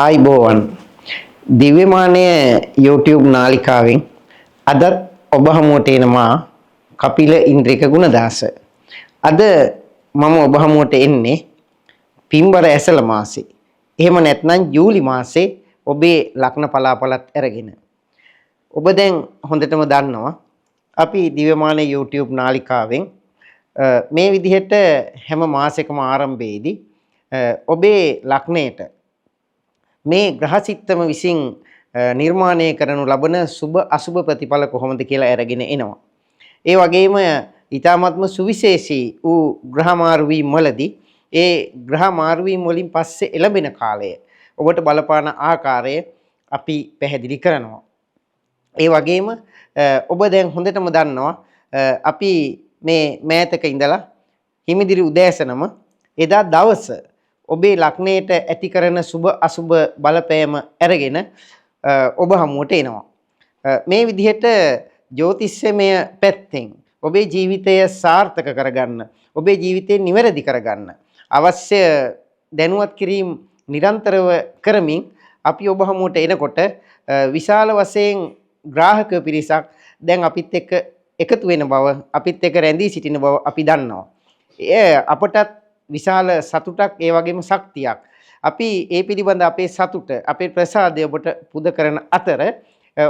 ආයිබෝවන් දිව්‍යමානය YouTube නාලිකාවෙන් අදත් ඔබ හමුවට එනවා කපිල ඉන්ද්‍රික ගුණදාස. අද මම ඔබ හමුවට එන්නේ පින්බර ඇසළ මාසේ. එහෙම නැත්නම් ජූලි මාසේ ඔබේ ලග්න පලාපලත් අරගෙන. ඔබ දැන් හොඳටම දන්නවා අපි දිව්‍යමානය YouTube නාලිකාවෙන් මේ විදිහට හැම මාසෙකම ආරම්භයේදී ඔබේ ලග්නයට මේ ග්‍රහසිත්තම විසින් නිර්මාණය කරනු ලබන සුබ අසුබ ප්‍රතිඵල කොහොමද කියලා අරගෙන එනවා. ඒ වගේම ඊ타ත්ම සුවිශේෂී වූ ග්‍රහ මාරුවීම් වලදී ඒ ග්‍රහ මාරුවීම් වලින් පස්සේ එළඹෙන කාලය ඔබට බලපාන ආකාරය අපි පැහැදිලි කරනවා. ඒ වගේම ඔබ දැන් හොඳටම දන්නවා අපි මේ මෑතක ඉඳලා හිමිදිරි උදෑසනම එදා දවස ඔබේ ලග්නයට ඇති කරන සුබ අසුබ බලපෑම අරගෙන ඔබ හමුවට එනවා. මේ විදිහට ජ්‍යොතිෂමය පැත්තෙන් ඔබේ ජීවිතය සාර්ථක කරගන්න, ඔබේ ජීවිතේ නිවැරදි කරගන්න අවශ්‍ය දැනුවත් කිරීම නිරන්තරව කරමින් අපි ඔබ හමුවට එනකොට විශාල වශයෙන් ග්‍රාහක පිරිසක් දැන් අපිත් එක්ක එකතු වෙන බව, අපිත් එක්ක රැඳී සිටින බව අපි දන්නවා. අපටත් විශාල සතුටක් ඒ වගේම ශක්තියක්. අපි ඒ පිළිබඳ අපේ සතුට, අපේ ප්‍රසාදය ඔබට පුද කරන අතර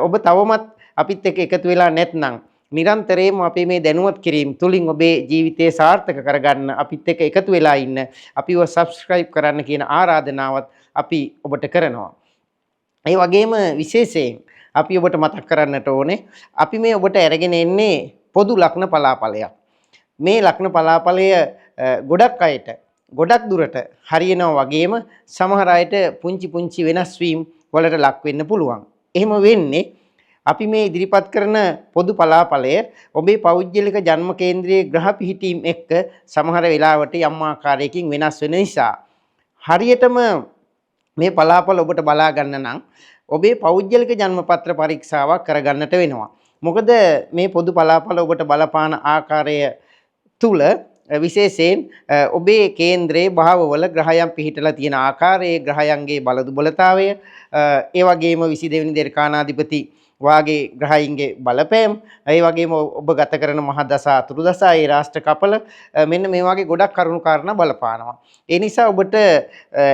ඔබ තවමත් අපිත් එක්ක එකතු වෙලා නැත්නම් නිරන්තරයෙන්ම අපි මේ දැනුවත් කිරීම තුලින් ඔබේ ජීවිතය සාර්ථක කරගන්න අපිත් එක්ක එකතු වෙලා ඉන්න, අපිව subscribe කරන්න කියන ආරාධනාවත් අපි ඔබට කරනවා. ඒ වගේම විශේෂයෙන් අපි ඔබට මතක් කරන්නට ඕනේ අපි මේ ඔබට අරගෙන එන්නේ පොදු ලග්න පලාපලයක්. මේ ලග්න පලාපලය ගොඩක් අයට ගොඩක් දුරට හරියනවා වගේම සමහර අයට පුංචි පුංචි වෙනස් වීම් වලට ලක් වෙන්න පුළුවන්. එහෙම වෙන්නේ අපි මේ ඉදිරිපත් කරන පොදු පලාපලය ඔබේ පෞද්ගලික ජන්ම කේන්ද්‍රයේ ග්‍රහ පිහිටීම් එක්ක සමහර වෙලාවට යම් ආකාරයකින් වෙනස් වෙන නිසා හරියටම මේ පලාපල ඔබට බලා ගන්න නම් ඔබේ පෞද්ගලික ජන්මපත්‍ර පරීක්ෂාවක් කරගන්නට වෙනවා. මොකද මේ පොදු පලාපල ඔබට බලපාන ආකාරය තුල විශේෂයෙන් ඔබේ කේන්ද්‍රයේ භාවවල ග්‍රහයන් පිහිටලා තියෙන ආකාරයේ ග්‍රහයන්ගේ බලදුබලතාවය, ඒ වගේම 22 වෙනි දර්කානාධිපති වාගේ ග්‍රහයින්ගේ බලපෑම්, ඒ වගේම ඔබ ගත කරන මහා දසා අතුරු දසා ඒ රාෂ්ට්‍ර කපල මෙන්න මේ වගේ ගොඩක් කරුණු කාරණා බලපානවා. ඒ නිසා ඔබට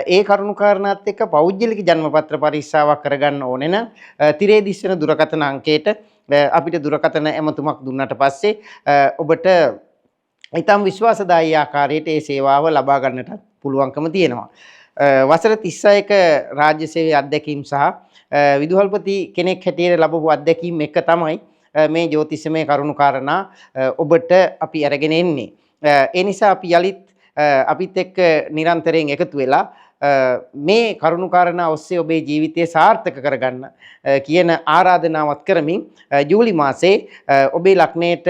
ඒ කරුණු කාරණාත් එක්ක පෞද්ගලික ජන්මපත්‍ර පරීක්ෂාවක් කරගන්න ඕනේ නම් තිරේ දිස්වන දුරකථන අංකයට අපිට දුරකථන ඇමතුමක් දුන්නට පස්සේ ඔබට ඊටම විශ්වාසදායී ආකාරයට ඒ සේවාව ලබා ගන්නට පුළුවන්කම තියෙනවා. වසර 36ක රාජ්‍ය සේවයේ අත්දැකීම් සහ විදුහල්පති කෙනෙක් හැටියට ලැබපු අත්දැකීම් එක තමයි මේ ජ්‍යොතිෂමය කරුණු කාරණා ඔබට අපි අරගෙන එන්නේ. ඒ නිසා අපි යලිත් අපිත් එක්ක නිරන්තරයෙන් එකතු වෙලා මේ කරුණු කාරණා ඔස්සේ ඔබේ ජීවිතය සාර්ථක කරගන්න කියන ආරාධනාවත් කරමින් ජූලි මාසේ ඔබේ ලග්නයට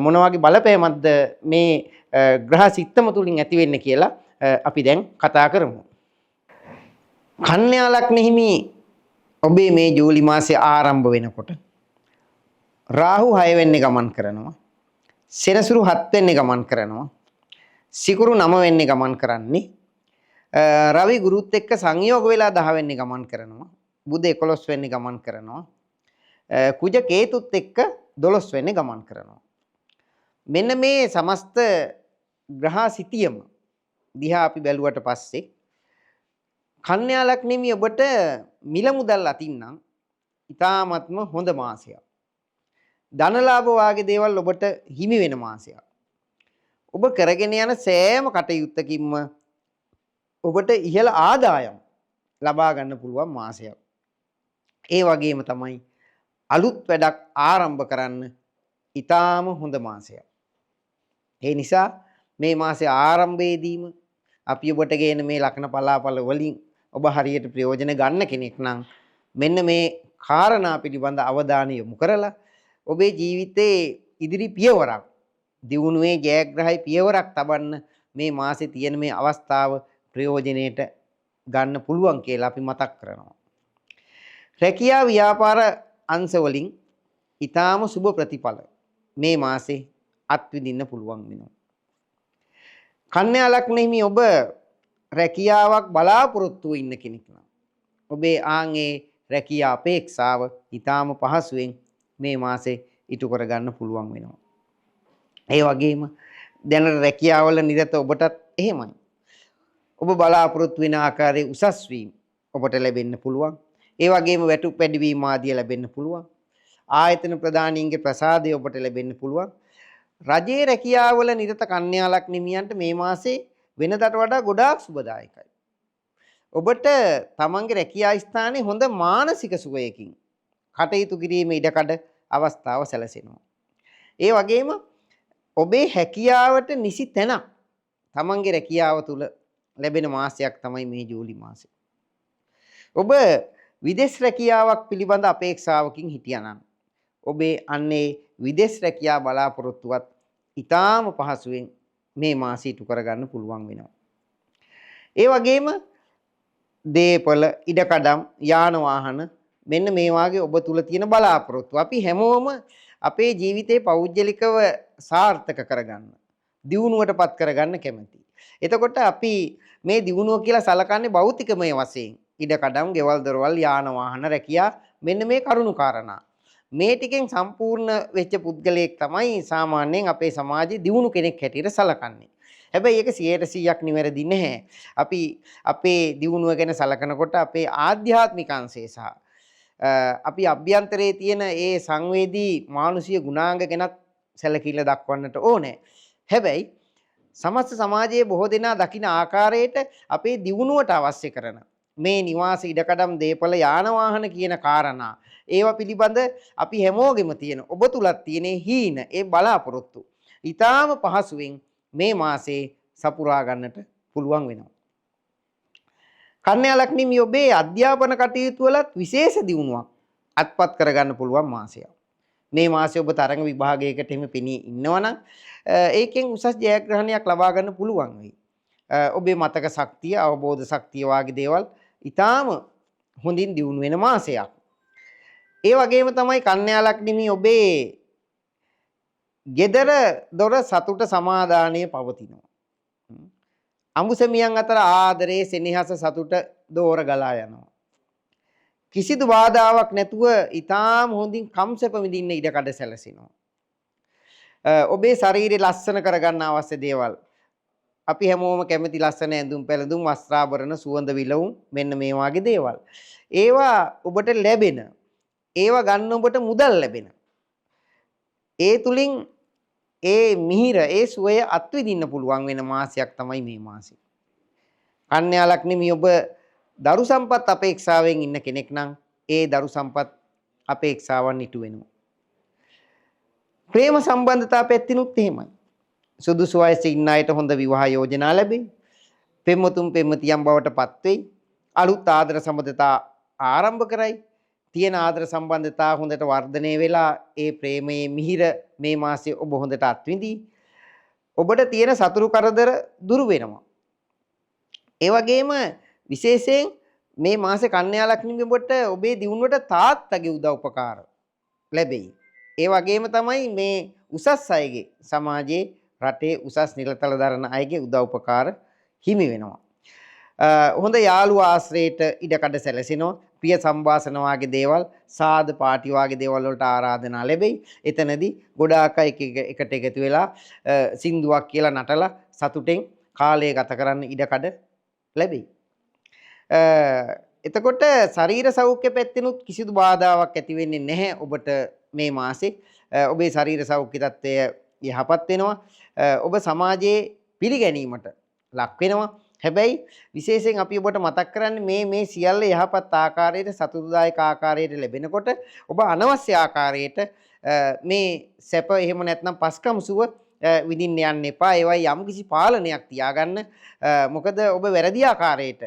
මොන වගේ බලපෑමක්ද මේ ග්‍රහ සිත්තම තුලින් ඇති වෙන්නේ කියලා අපි දැන් කතා කරමු. කන්‍යා ලග්නෙහිමි ඔබේ මේ ජූලි මාසේ ආරම්භ වෙනකොට රාහු 6 වෙන්නේ ගමන් කරනවා. සෙනසුරු 7 වෙන්නේ ගමන් කරනවා. සිකුරු 9 වෙන්නේ ගමන් කරන්නේ. රවි ගුරුත් එක්ක සංයෝග වෙලා 10 වෙන්නේ ගමන් කරනවා. බුධ 11 වෙන්නේ ගමන් කරනවා. කුජ කේතුත් එක්ක 12 වෙන්නේ ගමන් කරනවා. මෙන්න මේ සමස්ත ග්‍රහ සිතියම දිහා අපි බැලුවට පස්සේ කන්‍යා ලග්නෙමි ඔබට මිල මුදල් අතින්නම් ඉතාමත්ම හොඳ මාසයක්. ධනලාභ වාගේ දේවල් ඔබට හිමි වෙන මාසයක්. ඔබ කරගෙන යන සෑම කටයුත්තකින්ම ඔබට ඉහළ ආදායම් ලබා ගන්න පුළුවන් මාසයක්. ඒ වගේම තමයි අලුත් වැඩක් ආරම්භ කරන්න ඊටාම හොඳ මාසයක්. ඒ නිසා මේ මාසේ ආරම්භයේදීම අපි ඔබට ගේන මේ ලග්න පලාපල වලින් ඔබ හරියට ප්‍රයෝජන ගන්න කෙනෙක් නම් මෙන්න මේ කාරණා පිළිබඳ අවධානය යොමු කරලා ඔබේ ජීවිතයේ ඉදිරි පියවරක් දියුණුවේ ජයග්‍රහයි පියවරක් තබන්න මේ මාසේ තියෙන මේ අවස්ථාව ප්‍රයෝජනෙට ගන්න පුළුවන් කියලා අපි මතක් කරනවා. රැකියා ව්‍යාපාර අංශ වලින් ඊටාම සුබ ප්‍රතිඵල මේ මාසේ අත්විඳින්න පුළුවන් වෙනවා. කන්‍යා ලග්නෙහිමි ඔබ රැකියාවක් බලාපොරොත්තු ඉන්න කෙනෙක් නම් ඔබේ ආන්ගේ රැකියා අපේක්ෂාව ඊටාම පහසුවෙන් මේ මාසේ ඉටු කරගන්න පුළුවන් වෙනවා. ඒ වගේම දැනට රැකියාවල නිරත ඔබටත් එහෙමයි. ඔබ බලාපොරොත්තු වෙන ආකාරයේ උසස් වීම ඔබට ලැබෙන්න පුළුවන්. ඒ වගේම වැටුප් වැඩිවීම ආදිය ලැබෙන්න පුළුවන්. ආයතන ප්‍රධානීන්ගේ ප්‍රසාදය ඔබට ලැබෙන්න පුළුවන්. රජයේ රැකියාවල නිරත කන්‍යා ලග්නිමියන්ට මේ මාසේ වෙනදට වඩා ගොඩාක් සුබදායකයි. ඔබට තමන්ගේ රැකියා ස්ථානයේ හොඳ මානසික සුවයකින් කටයුතු කිරීමේ ඉඩකඩ අවස්ථාව සැලසෙනවා. ඒ වගේම ඔබේ හැකියාවට නිසි තැනක් තමන්ගේ රැකියාව තුළ ලැබෙන මාසයක් තමයි මේ ජූලි මාසය. ඔබ විදේශ රැකියාවක් පිළිබඳ අපේක්ෂාවකින් හිටියානම් ඔබේ අන්නේ විදේශ රැකියාව බලාපොරොත්තුවත් ඊටාම පහසුවෙන් මේ මාසෙ ඉටු කරගන්න පුළුවන් වෙනවා. ඒ වගේම දේපල, ඉඩකඩම්, යාන වාහන මෙන්න මේ වාගේ ඔබ තුල තියෙන බලාපොරොත්තු අපි හැමෝම අපේ ජීවිතේ පෞද්ගලිකව සාර්ථක කරගන්න, දියුණුවටපත් කරගන්න කැමතියි. එතකොට අපි මේ දියුණුව කියලා සලකන්නේ භෞතිකමය වශයෙන්. ඉඩකඩම්, ගෙවල් දොරවල්, යාන වාහන, රැකියා මෙන්න මේ කරුණු කාරණා. මේ ටිකෙන් සම්පූර්ණ වෙච්ච පුද්ගලයෙක් තමයි සාමාන්‍යයෙන් අපේ සමාජයේ දියුණු කෙනෙක් හැටියට සලකන්නේ. හැබැයි ඒක 100%ක් නිවැරදි නැහැ. අපි අපේ දියුණුව ගැන සලකනකොට අපේ ආධ්‍යාත්මික අංශය සහ අපි අභ්‍යන්තරයේ තියෙන ඒ සංවේදී මානුෂීය ගුණාංග ගැනත් සැලකිල්ල දක්වන්නට ඕනේ. හැබැයි සමස්ත සමාජයේ බොහෝ දෙනා දකින ආකාරයට අපේ දියුණුවට අවශ්‍ය කරන මේ නිවාස ඉඩකඩම් දේපල යාන වාහන කියන කාරණා ඒවා පිළිබඳ අපි හැමෝගෙම තියෙන ඔබ තුලත් තියෙන හීන ඒ බලාපොරොත්තු ඊටාම පහසුවෙන් මේ මාසේ සපුරා ගන්නට පුළුවන් වෙනවා. කන්‍යා ලග්නිමි ඔබේ අධ්‍යාපන කටයුතු වලත් විශේෂ දියුණුවක් අත්පත් කරගන්න පුළුවන් මාසයක්. මේ මාසේ ඔබ තරඟ විභාගයකට එහෙම පෙනී ඉන්නවනම් ඒකෙන් උසස් ජයග්‍රහණයක් ලබා ගන්න පුළුවන් වෙයි. ඔබේ මතක ශක්තිය, අවබෝධ ශක්තිය වගේ දේවල් ඊටාම හොඳින් දියුණු වෙන මාසයක්. ඒ වගේම තමයි කන්‍යා ලග්නිමි ඔබේ gedara dora සතුට සමාදානයේ පවතිනවා. අමුසෙමියන් අතර ආදරේ, සෙනෙහස, සතුට දෝර ගලා යනවා. කිසිදු බාධාවක් නැතුව ඊටාම හොඳින් කම්සප විඳින්න ඉඩකඩ සැලසෙනවා. ඔබේ ශරීරය ලස්සන කරගන්න අවශ්‍ය දේවල් අපි හැමෝම කැමති ලස්සන ඇඳුම් පැළඳුම් වස්ත්‍රාභරණ සුවඳ විලවුන් මෙන්න මේ වගේ දේවල්. ඒවා ඔබට ලැබෙන. ඒවා ගන්න ඔබට මුදල් ලැබෙන. ඒ තුලින් ඒ මිහිර ඒ සුවය අත්විඳින්න පුළුවන් වෙන මාසයක් තමයි මේ මාසය. කන්‍යා ලග්නිමි ඔබ දරු සම්පත් අපේක්ෂාවෙන් ඉන්න කෙනෙක් නම් ඒ දරු සම්පත් අපේක්ෂාවන් ඉටු වෙනවා. ප්‍රේම සම්බන්ධතා පැත්තිනුත් එහෙමයි. සුදුසු වයසේ ඉන්න අයට හොඳ විවාහ යෝජනා ලැබෙයි. පෙම්වතුන් පෙම්වතියන් බවට පත් වෙයි. අලුත් ආදර සම්බන්ධතා ආරම්භ කරයි. තියෙන ආදර සම්බන්ධතා හොඳට වර්ධනය වෙලා ඒ ප්‍රේමයේ මිහිර මේ මාසයේ ඔබ හොඳට අත්විඳී. ඔබට තියෙන සතුරු කරදර දුරු වෙනවා. ඒ වගේම විශේෂයෙන් මේ මාසේ කන්‍යා ලග්නිමි ඔබට ඔබේ දියුණුවට තාත්තගේ උදව් උපකාර ලැබෙයි. ඒ වගේම තමයි මේ උසස් අයගේ සමාජයේ රටේ උසස් නිලතල දරන අයගේ උදව් උපකාර හිමි වෙනවා. හොඳ යාළුව ආශ්‍රයයට ඉඩකඩ සැලසෙනවා. ප්‍රිය සම්භාෂණ වාගේ දේවල්, සාද පාටි වාගේ දේවල් වලට ආරාධනා ලැබෙයි. එතනදී ගොඩාක් අය එකට එකතු වෙලා සින්දුවක් කියලා නටලා සතුටෙන් කාලය ගත කරන්න ඉඩකඩ ලැබෙයි. එතකොට ශරීර සෞඛ්‍ය පැත්තෙනුත් කිසිදු බාධාවක් ඇති වෙන්නේ නැහැ ඔබට මේ මාසේ. ඔබේ ශරීර සෞඛ්‍ය තත්ත්වය යහපත් වෙනවා. ඔබ සමාජයේ පිළිගැනීමට ලක් වෙනවා. හැබැයි විශේෂයෙන් අපි ඔබට මතක් කරන්නේ මේ සියල්ල යහපත් ආකාරයට සතුටුදායක ආකාරයට ලැබෙනකොට ඔබ අනවශ්‍ය ආකාරයට මේ සැප එහෙම නැත්නම් පස්කම් සුව විඳින්න යන්න එපා. ඒවයි යම්කිසි පාලනයක් තියාගන්න. මොකද ඔබ වැරදි ආකාරයට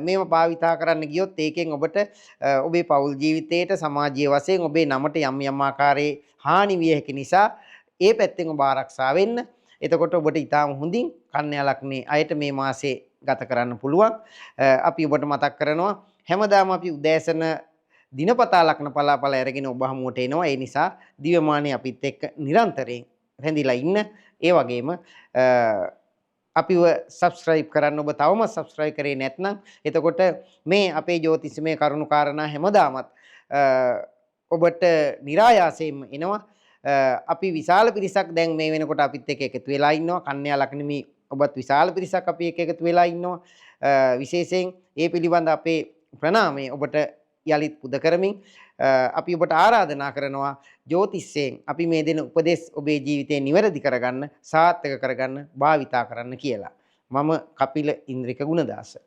මේව භාවිතා කරන්න ගියොත් ඒකෙන් ඔබට ඔබේ පෞල් ජීවිතයට සමාජීය වශයෙන් ඔබේ නමට යම් ආකාරයේ හානි විය හැකි නිසා ඒ පැත්තෙන් ඔබ ආරක්ෂා වෙන්න. එතකොට ඔබට ඊටාම හොඳින් කන්‍යා ලග්නේ අයට මේ මාසේ ගත කරන්න පුළුවන්. අපි ඔබට මතක් කරනවා හැමදාම අපි උදෑසන දිනපතා ලග්න පලාපල අරගෙන ඔබ හමුවට එනවා. ඒ නිසා දිව්‍යමානයේ අපිත් එක්ක නිරන්තරයෙන් රැඳිලා ඉන්න. ඒ වගේම අපිව සබස්ක්‍රයිබ් කරන්න. ඔබ තවම සබස්ක්‍රයිබ් කරේ නැත්නම් එතකොට මේ අපේ ජ්‍යොතිෂමය කරුණු කාරණා හැමදාමත් ඔබට નિરાයාසයෙන්ම එනවා. අපි විශාල පිරිසක් දැන් මේ වෙනකොට අපිත් එක්ක එකතු වෙලා ඉන්නවා. කන්‍යා ලග්නෙමි ඔබත් විශාල පිරිසක් අපි එක්ක එකතු වෙලා ඉන්නවා. විශේෂයෙන් ඒ පිළිබඳ අපේ ප්‍රණාමය ඔබට යලිත් පුද කරමින් අපි ඔබට ආරාධනා කරනවා ජ්‍යොතිෂයෙන් අපි මේ දෙන උපදෙස් ඔබේ ජීවිතේ නිවැරදි කරගන්න, සාර්ථක කරගන්න භාවිතා කරන්න කියලා. මම කපිල ඉන්ද්‍රික ගුණදාස.